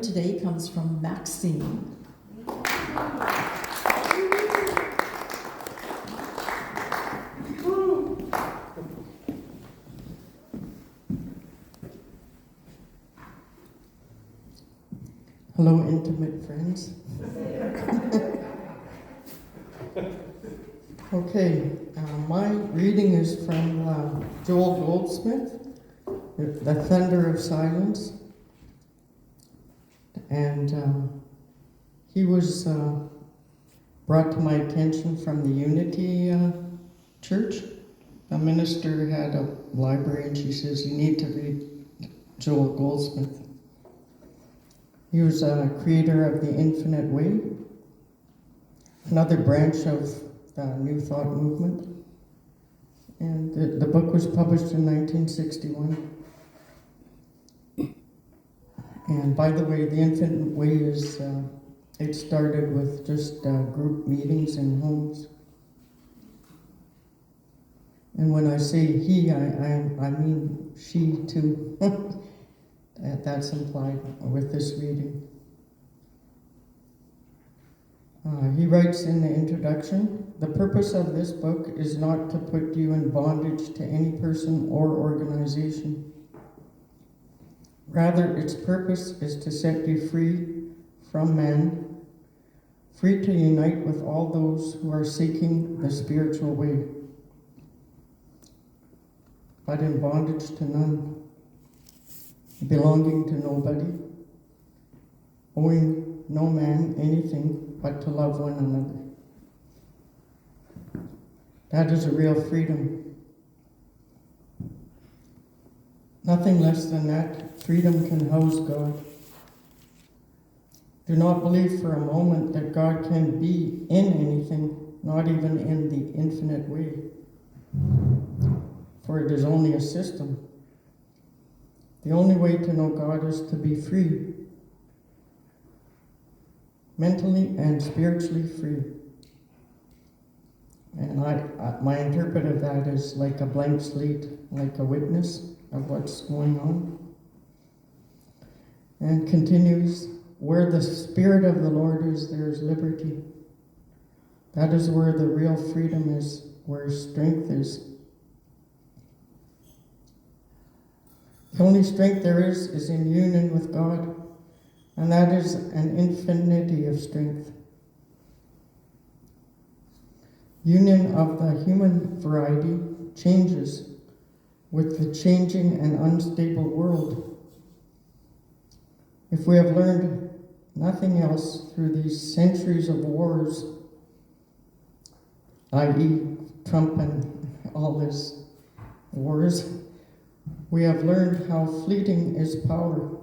Today comes from Maxine. Hello, intimate friends. Okay, my reading is from Joel Goldsmith, The Thunder of Silence. And he was brought to my attention from the Unity Church. A minister had a library and she says, you need to read Joel Goldsmith. He was a creator of the Infinite Way, another branch of the New Thought movement. And the book was published in 1961. And by the way, the Infinite Way is, it started with just group meetings in homes. And when I say he, I mean she too. That's implied with this reading. He writes in the introduction, the purpose of this book is not to put you in bondage to any person or organization. Rather, its purpose is to set you free from man, free to unite with all those who are seeking the spiritual way, but in bondage to none, belonging to nobody, owing no man anything but to love one another. That is a real freedom. Nothing less than that freedom can house God. Do not believe for a moment that God can be in anything, not even in the infinite way. For it is only a system. The only way to know God is to be free, mentally and spiritually free. And my interpret of that is like a blank slate, like a witness of what's going on. And continues, where the Spirit of the Lord is, there is liberty. That is where the real freedom is, where strength is. The only strength there is in union with God, and that is an infinity of strength. Union of the human variety changes with the changing and unstable world. If we have learned nothing else through these centuries of wars, i.e. Trump and all his wars, we have learned how fleeting is power.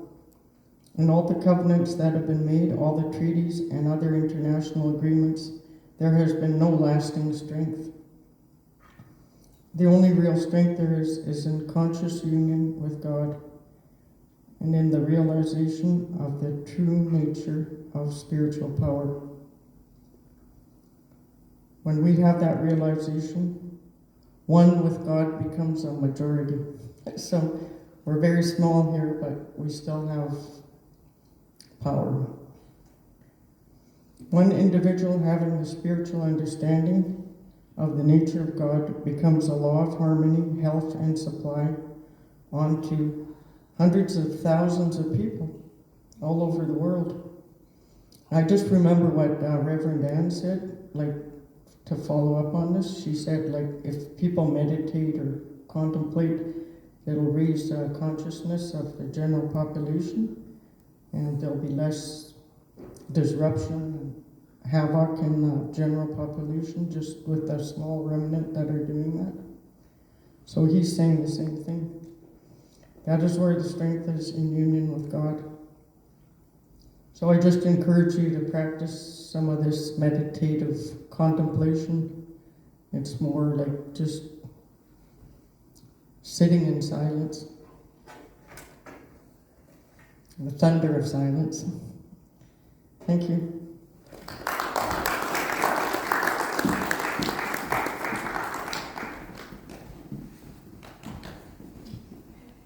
In all the covenants that have been made, all the treaties and other international agreements, there has been no lasting strength. The only real strength there is in conscious union with God and in the realization of the true nature of spiritual power. When we have that realization, one with God becomes a majority. So we're very small here, but we still have power. One individual having the spiritual understanding of the nature of God becomes a law of harmony, health, and supply onto hundreds of thousands of people all over the world. I just remember what Reverend Ann said, like, to follow up on this. She said, like, if people meditate or contemplate, it'll raise consciousness of the general population, and there'll be less disruption and havoc in the general population, just with a small remnant that are doing that. So he's saying the same thing. That is where the strength is, in union with God. So I just encourage you to practice some of this meditative contemplation. It's more like just sitting in silence. The thunder of silence. Thank you.